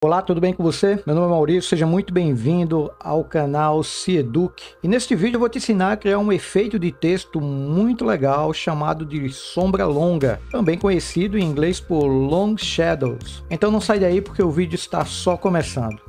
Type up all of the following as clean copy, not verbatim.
Olá, tudo bem com você? Meu nome é Maurício, seja muito bem-vindo ao canal Cieduc. E neste vídeo eu vou te ensinar a criar um efeito de texto muito legal chamado de sombra longa, também conhecido em inglês por Long Shadows. Então não sai daí porque o vídeo está só começando.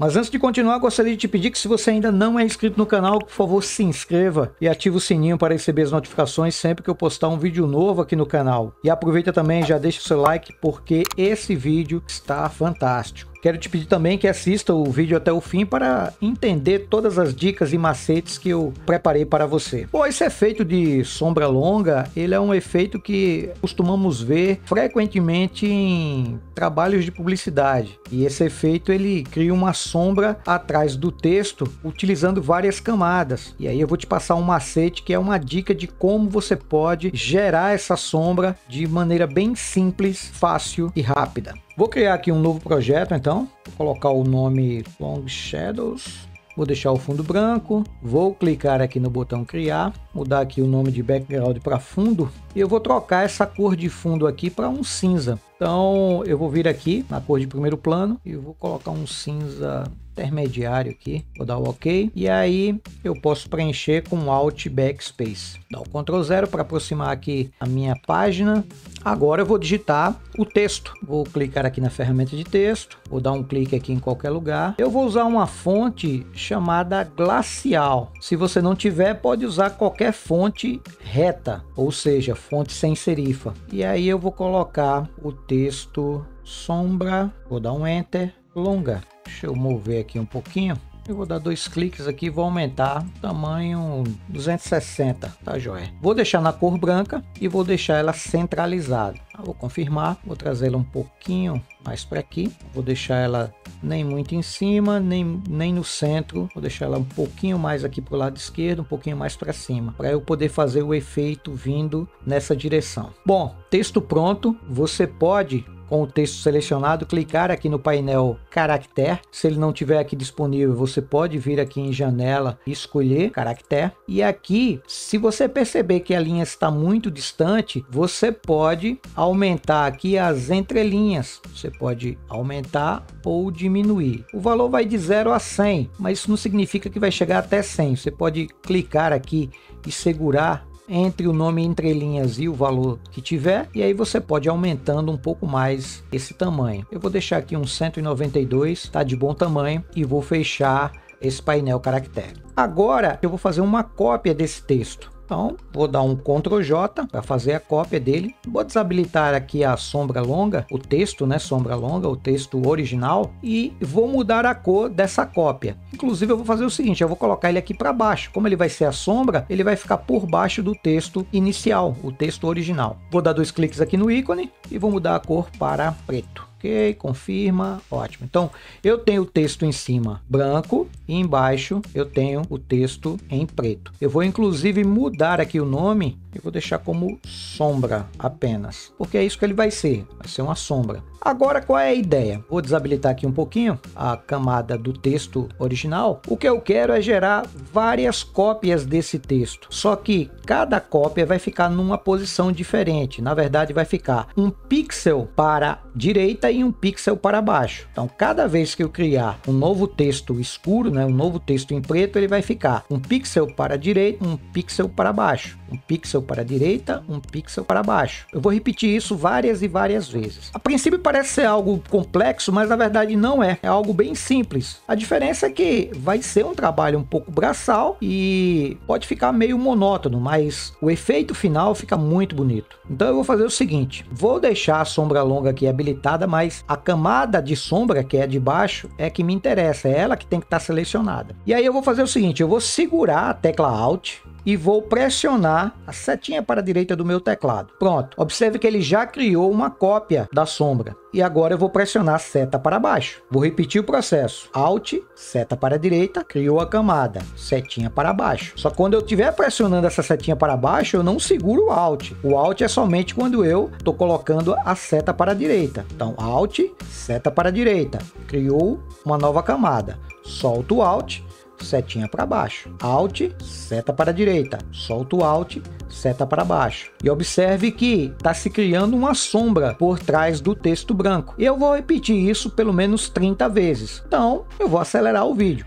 Mas antes de continuar, gostaria de te pedir que se você ainda não é inscrito no canal, por favor se inscreva e ative o sininho para receber as notificações sempre que eu postar um vídeo novo aqui no canal. E aproveita também, já deixa o seu like porque esse vídeo está fantástico. Quero te pedir também que assista o vídeo até o fim para entender todas as dicas e macetes que eu preparei para você. Bom, esse efeito de sombra longa, ele é um efeito que costumamos ver frequentemente em trabalhos de publicidade. E esse efeito ele cria uma sombra atrás do texto utilizando várias camadas. E aí eu vou te passar um macete que é uma dica de como você pode gerar essa sombra de maneira bem simples, fácil e rápida. Vou criar aqui um novo projeto, então. Vou colocar o nome Long Shadows. Vou deixar o fundo branco. Vou clicar aqui no botão criar. Mudar aqui o nome de background para fundo. E eu vou trocar essa cor de fundo aqui para um cinza. Então eu vou vir aqui na cor de primeiro plano. E eu vou colocar um cinza intermediário aqui. Vou dar o OK. E aí eu posso preencher com Alt Backspace. Dá o Ctrl 0 para aproximar aqui a minha página. Agora eu vou digitar o texto. Vou clicar aqui na ferramenta de texto. Vou dar um clique aqui em qualquer lugar. Eu vou usar uma fonte chamada Glacial. Se você não tiver, pode usar qualquer fonte reta, ou seja, fonte sem serifa. E aí eu vou colocar o texto sombra. Vou dar um Enter. Longa. Deixa eu mover aqui um pouquinho. Eu vou dar 2 cliques aqui e vou aumentar o tamanho 260, tá joia? Vou deixar na cor branca e vou deixar ela centralizada. Vou confirmar, vou trazer ela um pouquinho mais para aqui. Vou deixar ela nem muito em cima, nem no centro. Vou deixar ela um pouquinho mais aqui para o lado esquerdo, um pouquinho mais para cima, para eu poder fazer o efeito vindo nessa direção. Bom, texto pronto. Você pode, com o texto selecionado, clicar aqui no painel caractere. Se ele não tiver aqui disponível, você pode vir aqui em janela e escolher caractere. E aqui, se você perceber que a linha está muito distante, você pode aumentar aqui as entrelinhas. Você pode aumentar ou diminuir. O valor vai de 0 a 100, mas isso não significa que vai chegar até 100. Você pode clicar aqui e segurar entre o nome entre linhas e o valor que tiver, e aí você pode ir aumentando um pouco mais esse tamanho. Eu vou deixar aqui um 192, tá de bom tamanho, e vou fechar esse painel caractere. Agora eu vou fazer uma cópia desse texto. Então, vou dar um Ctrl J para fazer a cópia dele. Vou desabilitar aqui a sombra longa, o texto, né? Sombra longa, o texto original. E vou mudar a cor dessa cópia. Inclusive, eu vou fazer o seguinte, eu vou colocar ele aqui para baixo. Como ele vai ser a sombra, ele vai ficar por baixo do texto inicial, o texto original. Vou dar 2 cliques aqui no ícone e vou mudar a cor para preto. Ok, confirma, ótimo. Então, eu tenho o texto em cima branco e embaixo eu tenho o texto em preto. Eu vou inclusive mudar aqui o nome e vou deixar como sombra apenas, porque é isso que ele vai ser uma sombra. Agora, qual é a ideia? Vou desabilitar aqui um pouquinho a camada do texto original. O que eu quero é gerar várias cópias desse texto, só que cada cópia vai ficar numa posição diferente. Na verdade, vai ficar um pixel para a direita e um pixel para baixo. Então, cada vez que eu criar um novo texto escuro, né, um novo texto em preto, ele vai ficar um pixel para a direita, um pixel para baixo, um pixel para a direita, um pixel para baixo. Eu vou repetir isso várias e várias vezes. A princípio parece ser algo complexo, mas na verdade não é. É algo bem simples. A diferença é que vai ser um trabalho um pouco braçal e pode ficar meio monótono, mas o efeito final fica muito bonito. Então eu vou fazer o seguinte, vou deixar a sombra longa aqui habilitada, mas a camada de sombra, que é de baixo, é que me interessa, é ela que tem que estar selecionada. E aí eu vou fazer o seguinte, eu vou segurar a tecla Alt e vou pressionar a setinha para a direita do meu teclado. Pronto, observe que ele já criou uma cópia da sombra. E agora eu vou pressionar a seta para baixo. Vou repetir o processo. Alt, seta para a direita, criou a camada. Setinha para baixo. Só que quando eu estiver pressionando essa setinha para baixo, eu não seguro o Alt. O Alt é somente quando eu estou colocando a seta para a direita. Então, Alt, seta para a direita. Criou uma nova camada. Solto o Alt, setinha para baixo. Alt, seta para a direita. Solto o Alt, seta para baixo. E observe que está se criando uma sombra por trás do texto branco. E eu vou repetir isso pelo menos 30 vezes. Então, eu vou acelerar o vídeo.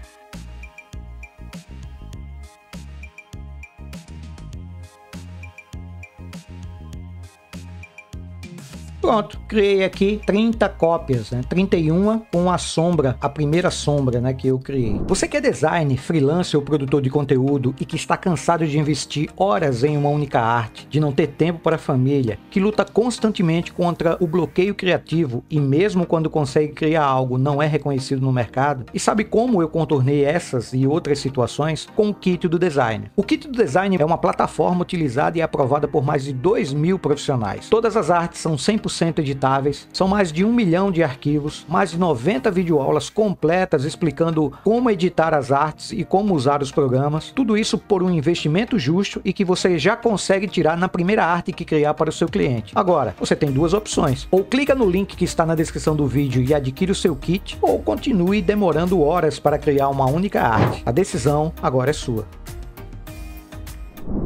Pronto, criei aqui 30 cópias, né? 31 com a sombra, a primeira sombra, né, que eu criei. Você que é designer, freelancer ou produtor de conteúdo e que está cansado de investir horas em uma única arte, de não ter tempo para a família, que luta constantemente contra o bloqueio criativo e mesmo quando consegue criar algo não é reconhecido no mercado, e sabe como eu contornei essas e outras situações com o Kit do Designer. O Kit do Designer é uma plataforma utilizada e aprovada por mais de 2.000 profissionais. Todas as artes são 100% editáveis, são mais de 1 milhão de arquivos, mais de 90 videoaulas completas explicando como editar as artes e como usar os programas, tudo isso por um investimento justo e que você já consegue tirar na primeira arte que criar para o seu cliente. Agora, você tem duas opções: ou clica no link que está na descrição do vídeo e adquire o seu kit, ou continue demorando horas para criar uma única arte. A decisão agora é sua.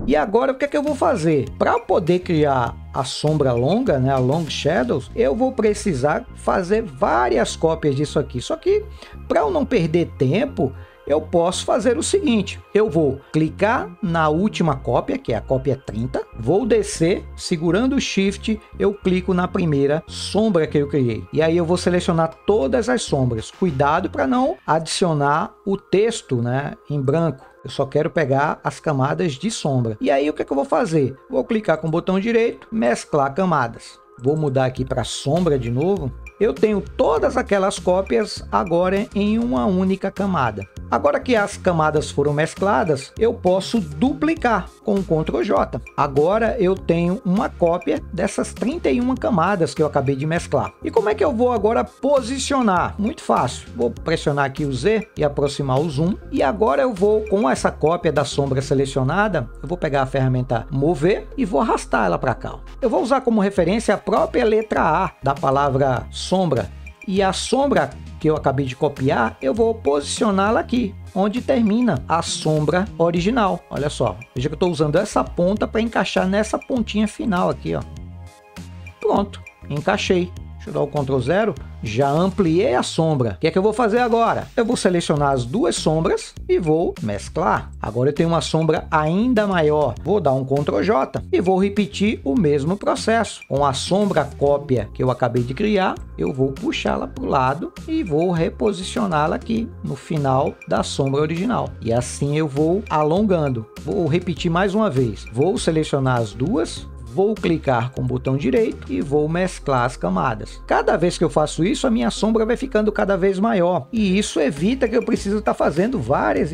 E agora o que é que eu vou fazer? Para poder criar a sombra longa, né, a Long Shadows, eu vou precisar fazer várias cópias disso aqui. Só que para eu não perder tempo, eu posso fazer o seguinte: eu vou clicar na última cópia, que é a cópia 30, vou descer, segurando o Shift, eu clico na primeira sombra que eu criei. E aí eu vou selecionar todas as sombras. Cuidado para não adicionar o texto, né, em branco. Eu só quero pegar as camadas de sombra. E aí o que é que eu vou fazer? Vou clicar com o botão direito, mesclar camadas. Vou mudar aqui para sombra de novo. Eu tenho todas aquelas cópias agora em uma única camada. Agora que as camadas foram mescladas, eu posso duplicar com o Ctrl J. Agora eu tenho uma cópia dessas 31 camadas que eu acabei de mesclar. E como é que eu vou agora posicionar? Muito fácil. Vou pressionar aqui o Z e aproximar o zoom. E agora eu vou, com essa cópia da sombra selecionada, eu vou pegar a ferramenta Mover e vou arrastar ela para cá. Eu vou usar como referência a própria letra A da palavra sombra. E a sombra que eu acabei de copiar, eu vou posicioná-la aqui, onde termina a sombra original. Olha só, veja que eu estou usando essa ponta para encaixar nessa pontinha final aqui, ó. Pronto, encaixei. Deixa eu dar o Ctrl 0. Já ampliei a sombra. O que é que eu vou fazer agora? Eu vou selecionar as duas sombras e vou mesclar. Agora eu tenho uma sombra ainda maior. Vou dar um Ctrl J e vou repetir o mesmo processo. Com a sombra cópia que eu acabei de criar, eu vou puxá-la para o lado e vou reposicioná-la aqui no final da sombra original. E assim eu vou alongando. Vou repetir mais uma vez. Vou selecionar as duas. Vou clicar com o botão direito e vou mesclar as camadas. Cada vez que eu faço isso, a minha sombra vai ficando cada vez maior. E isso evita que eu precise estar fazendo várias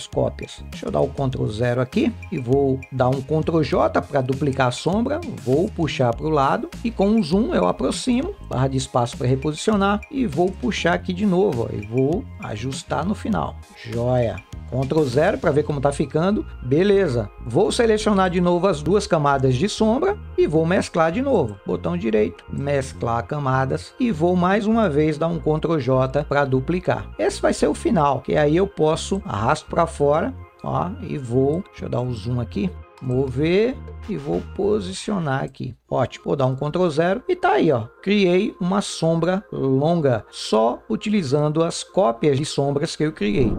cópias. Deixa eu dar o Ctrl 0 aqui e vou dar um Ctrl J para duplicar a sombra. Vou puxar para o lado e com o zoom eu aproximo, barra de espaço para reposicionar e vou puxar aqui de novo, ó, e vou ajustar no final. Joia! Ctrl 0 para ver como está ficando. Beleza. Vou selecionar de novo as duas camadas de sombra e vou mesclar de novo. Botão direito, mesclar camadas e vou mais uma vez dar um Ctrl J para duplicar. Esse vai ser o final, que aí eu posso arrasto para fora, ó, e vou, deixa eu dar um zoom aqui, mover e vou posicionar aqui. Ótimo, vou dar um Ctrl 0 e tá aí, ó. Criei uma sombra longa só utilizando as cópias de sombras que eu criei.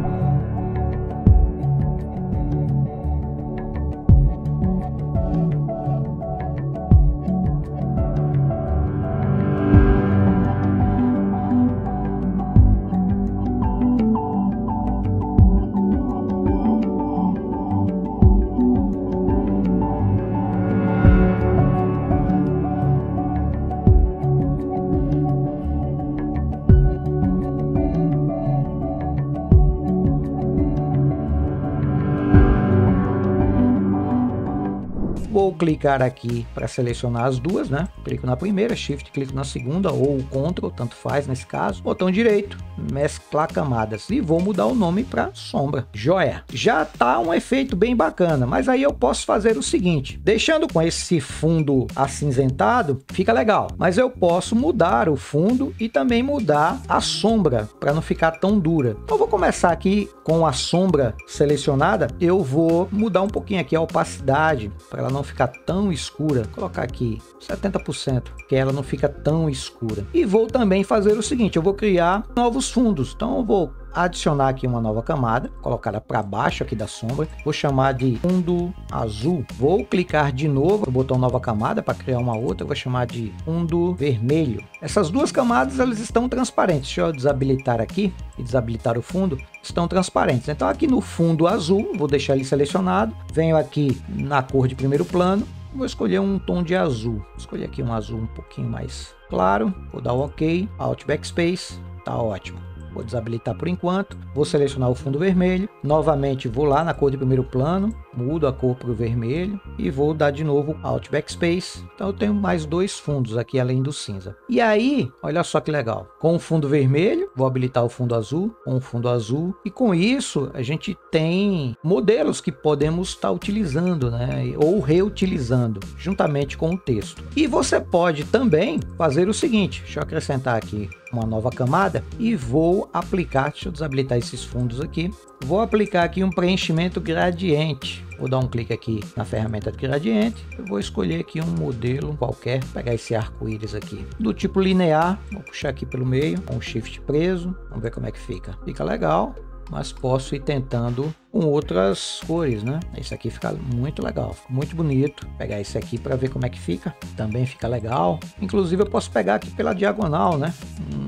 Vou clicar aqui para selecionar as duas, né? Clico na primeira, Shift, clico na segunda ou Ctrl, tanto faz nesse caso. Botão direito, mesclar camadas e vou mudar o nome para sombra. Joia! Já tá um efeito bem bacana, mas aí eu posso fazer o seguinte, deixando com esse fundo acinzentado, fica legal, mas eu posso mudar o fundo e também mudar a sombra para não ficar tão dura. Então, eu vou começar aqui com a sombra selecionada, eu vou mudar um pouquinho aqui a opacidade para ela não ficar tão escura, vou colocar aqui 70%, que ela não fica tão escura. E vou também fazer o seguinte, eu vou criar novos fundos, então eu vou adicionar aqui uma nova camada, colocar ela para baixo aqui da sombra, vou chamar de fundo azul, vou clicar de novo no botão nova camada para criar uma outra, eu vou chamar de fundo vermelho. Essas duas camadas elas estão transparentes, deixa eu desabilitar aqui e desabilitar o fundo, estão transparentes. Então aqui no fundo azul, vou deixar ele selecionado, venho aqui na cor de primeiro plano, vou escolher um tom de azul, vou escolher aqui um azul um pouquinho mais claro, vou dar o OK, Alt Backspace, tá ótimo. Vou desabilitar por enquanto, vou selecionar o fundo vermelho, novamente vou lá na cor de primeiro plano, mudo a cor para o vermelho e vou dar de novo Alt Backspace. Então eu tenho mais dois fundos aqui além do cinza. E aí, olha só que legal, com o fundo vermelho, vou habilitar o fundo azul, com o fundo azul, e com isso a gente tem modelos que podemos estar utilizando, né? Ou reutilizando, juntamente com o texto. E você pode também fazer o seguinte, deixa eu acrescentar aqui uma nova camada e vou aplicar, deixa eu desabilitar esses fundos aqui, vou aplicar aqui um preenchimento gradiente. Vou dar um clique aqui na ferramenta de gradiente, eu vou escolher aqui um modelo qualquer, pegar esse arco-íris aqui, do tipo linear, vou puxar aqui pelo meio, com o Shift preso, vamos ver como é que fica. Fica legal, mas posso ir tentando com outras cores, né? Esse aqui fica muito legal, fica muito bonito. Vou pegar esse aqui para ver como é que fica, também fica legal. Inclusive eu posso pegar aqui pela diagonal, né?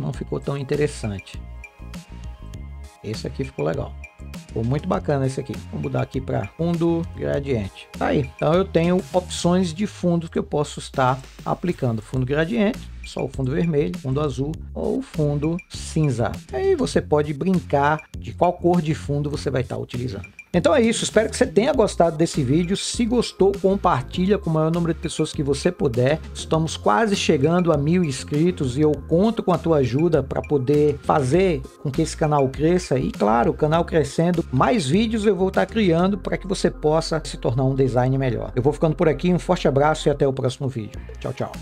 Não ficou tão interessante. Esse aqui ficou legal. Ficou muito bacana esse aqui. Vou mudar aqui para fundo gradiente. Tá aí. Então eu tenho opções de fundos que eu posso estar aplicando. Fundo gradiente, só o fundo vermelho, fundo azul ou fundo cinza. Aí você pode brincar de qual cor de fundo você vai estar utilizando. Então é isso, espero que você tenha gostado desse vídeo. Se gostou, compartilha com o maior número de pessoas que você puder. Estamos quase chegando a 1000 inscritos e eu conto com a tua ajuda para poder fazer com que esse canal cresça. E claro, o canal crescendo, mais vídeos eu vou estar criando para que você possa se tornar um designer melhor. Eu vou ficando por aqui, um forte abraço e até o próximo vídeo. Tchau, tchau.